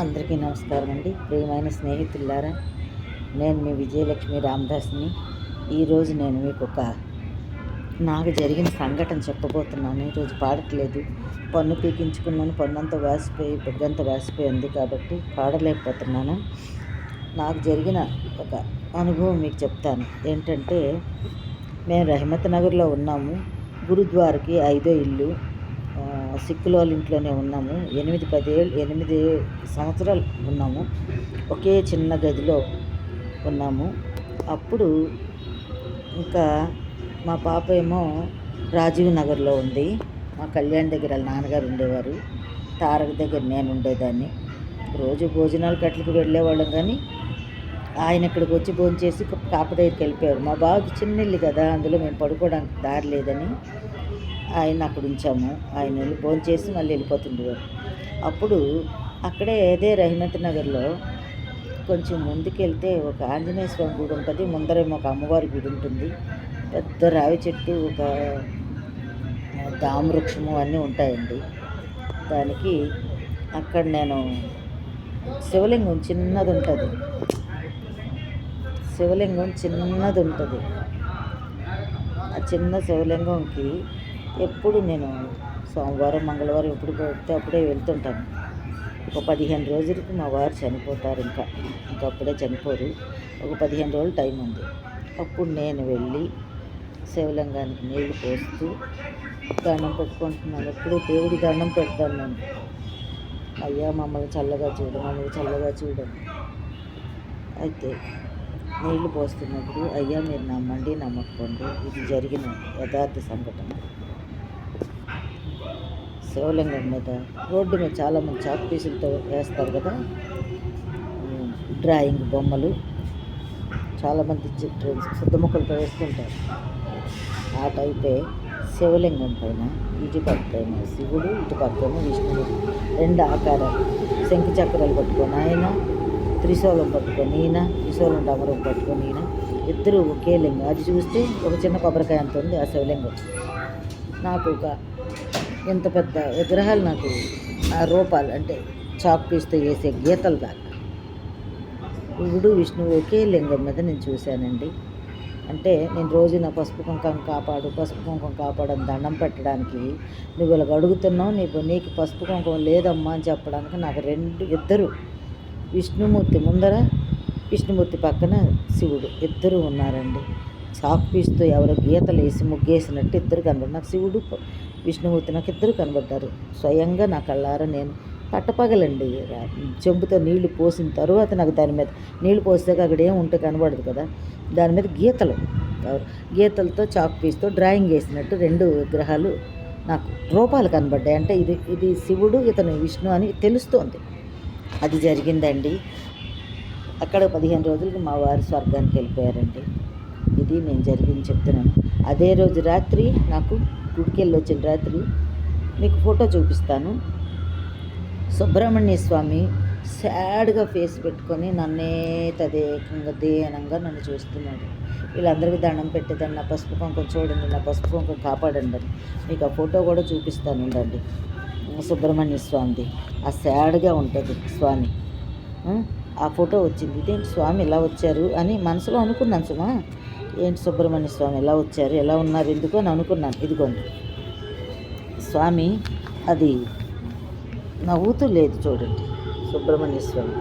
అందరికీ నమస్కారం అండి. ప్రియమైన స్నేహితులారా, నేను మీ విజయలక్ష్మి రామదాస్ని. ఈరోజు నేను మీకు నాకు జరిగిన సంఘటన చెప్పబోతున్నాను. ఈరోజు పాడట్లేదు, పన్ను పీకించుకున్నాను, పన్నంతా వాసిపోయి బొగ్గంతా వాసిపోయింది కాబట్టి పాడలేకపోతున్నాను. నాకు జరిగిన ఒక అనుభవం మీకు చెప్తాను. ఏంటంటే, మేము రహమత్ నగర్లో ఉన్నాము. గురుద్వారకి 5వ ఇల్లు. సిక్కుల వాళ్ళ ఇంట్లోనే ఉన్నాము. 8 సంవత్సరాలు ఉన్నాము. ఒకే చిన్న గదిలో ఉన్నాము. అప్పుడు ఇంకా మా పాప ఏమో రాజీవ్ నగర్లో ఉంది. మా కళ్యాణ్ దగ్గర వాళ్ళ నాన్నగారు ఉండేవారు. తారక దగ్గర నేను ఉండేదాన్ని. రోజు భోజనాలు కట్లకి వెళ్ళేవాళ్ళం, కానీ ఆయన ఇక్కడికి వచ్చి భోంచేసి కాప దగ్గరికి వెళ్ళిపోయారు. మా బాబుకి చిన్న ఇల్లు కదా, అందులో మేము పడుకోవడానికి దారి లేదని ఆయన అక్కడ ఉంచాము. ఆయన వెళ్ళి భోంచేసి మళ్ళీ వెళ్ళిపోతుండేవారు. అప్పుడు అక్కడే అదే రహమత్ నగర్లో కొంచెం ముందుకెళ్తే ఒక ఆంజనేయ స్వామి గుడి ఉంటుంది. ముందరేమో ఒక అమ్మవారి గుడి ఉంటుంది. పెద్ద రావి చెట్టు, ఒక దామవృక్షము అన్నీ ఉంటాయండి. దానికి అక్కడ నేను శివలింగం చిన్నది ఉంటుంది. ఆ చిన్న శివలింగంకి ఎప్పుడు నేను సోమవారం మంగళవారం ఎప్పుడు పడితే అప్పుడే వెళ్తుంటాను. ఒక 15 రోజులకి మా వారు చనిపోతారు. ఇంకప్పుడే చనిపోరు. ఒక 15 రోజులు టైం ఉంది. అప్పుడు నేను వెళ్ళి శివలింగానికి నీళ్లు పోస్తూ దండం పెట్టుకుంటున్నాను. ఎప్పుడు దేవుడి దండం పెడతాను నేను. అయ్యా మమ్మల్ని చల్లగా చూడండి. అయితే నీళ్లు పోస్తున్నప్పుడు, అయ్యా మీరు నమ్మండి నమ్మకండి, ఇది జరిగిన యథార్థ సంఘటన. శివలింగం మీద, రోడ్డు మీద చాలామంది చాక్ పీసులతో వేస్తారు కదా డ్రాయింగ్ బొమ్మలు, చాలామంది శుద్ధముక్కలతో వేస్తుంటారు. ఆ టైపే శివలింగం పైన ఇటు పక్కన శివుడు, ఇటు పక్కన విష్ణువు, 2 ఆకారాలు, శంఖ చక్రాలు పట్టుకొని ఆయన, త్రిశూలం పట్టుకొని ఈయన, త్రిశూలం డమరం పట్టుకొని ఈయన, ఇద్దరు ఒకే లింగం. అది చూస్తే ఒక చిన్న కొబ్బరికాయ అంత ఉంది ఆ శివలింగం. నాకు ఇంత పెద్ద విగ్రహాలు, నాకు ఆ రూపాలు అంటే చాక్ పీస్తో వేసే గీతలు దాకా శివుడు విష్ణువు ఒకే లింగం మీద నేను చూశానండి. అంటే నేను రోజు నా పసుపు కుంకుమ కాపాడు అని దండం పెట్టడానికి, నువ్వు ఇలాగ అడుగుతున్నావు, నీకు పసుపు కుంకుమ లేదమ్మా అని చెప్పడానికి నాకు ఇద్దరు, విష్ణుమూర్తి ముందర, విష్ణుమూర్తి పక్కన శివుడు, ఇద్దరు ఉన్నారండి. చాక్ పీస్తో ఎవరో గీతలు వేసి ముగ్గేసినట్టు ఇద్దరు కనబడ్డారు. నాకు శివుడు విష్ణుమూర్తి నాకు ఇద్దరు కనబడ్డారు. స్వయంగా నా కళ్ళారా నేను పట్టపగలండి చెంబుతో నీళ్లు పోసిన తర్వాత నాకు దాని మీద నీళ్లు పోసాక అక్కడ ఏముంటే కనబడదు కదా, దాని మీద గీతలతో చాక్ పీస్తో డ్రాయింగ్ వేసినట్టు 2 విగ్రహాలు నాకు రూపాలు కనబడ్డాయి. అంటే ఇది శివుడు, ఇతను విష్ణు అని తెలుస్తోంది. అది జరిగిందండి. అక్కడ 15 రోజులకి మా వారు స్వర్గానికి వెళ్ళిపోయారండి. ఇది నేను జరిగింది చెప్తున్నాను. అదే రోజు రాత్రి, నాకు గుడికి వెళ్ళి వచ్చిన రాత్రి మీకు ఫోటో చూపిస్తాను. సుబ్రహ్మణ్య స్వామి సాడ్గా ఫేస్ పెట్టుకొని నన్నే తదేకంగా దేనంగా నన్ను చూస్తున్నాడు. వీళ్ళందరికీ దండం పెట్టేదాన్ని, నా పసుపు కుంకుమ చూడండి, నా పసుపు కుంకుమ కాపాడండి అని. మీకు ఆ ఫోటో కూడా చూపిస్తాను ఉండండి. సుబ్రహ్మణ్య స్వామిది ఆ సాడ్గా ఉంటుంది స్వామి. ఆ ఫోటో వచ్చింది. ఇదేంటి స్వామి ఇలా వచ్చారు అని మనసులో అనుకున్నాను. సుమా, ఏంటి సుబ్రహ్మణ్య స్వామి ఎలా వచ్చారు, ఎలా ఉన్నారు, ఎందుకు అని అనుకున్నాను. ఇదిగోండి స్వామి, అది నవ్వుతూ లేదు చూడండి సుబ్రహ్మణ్య స్వామి.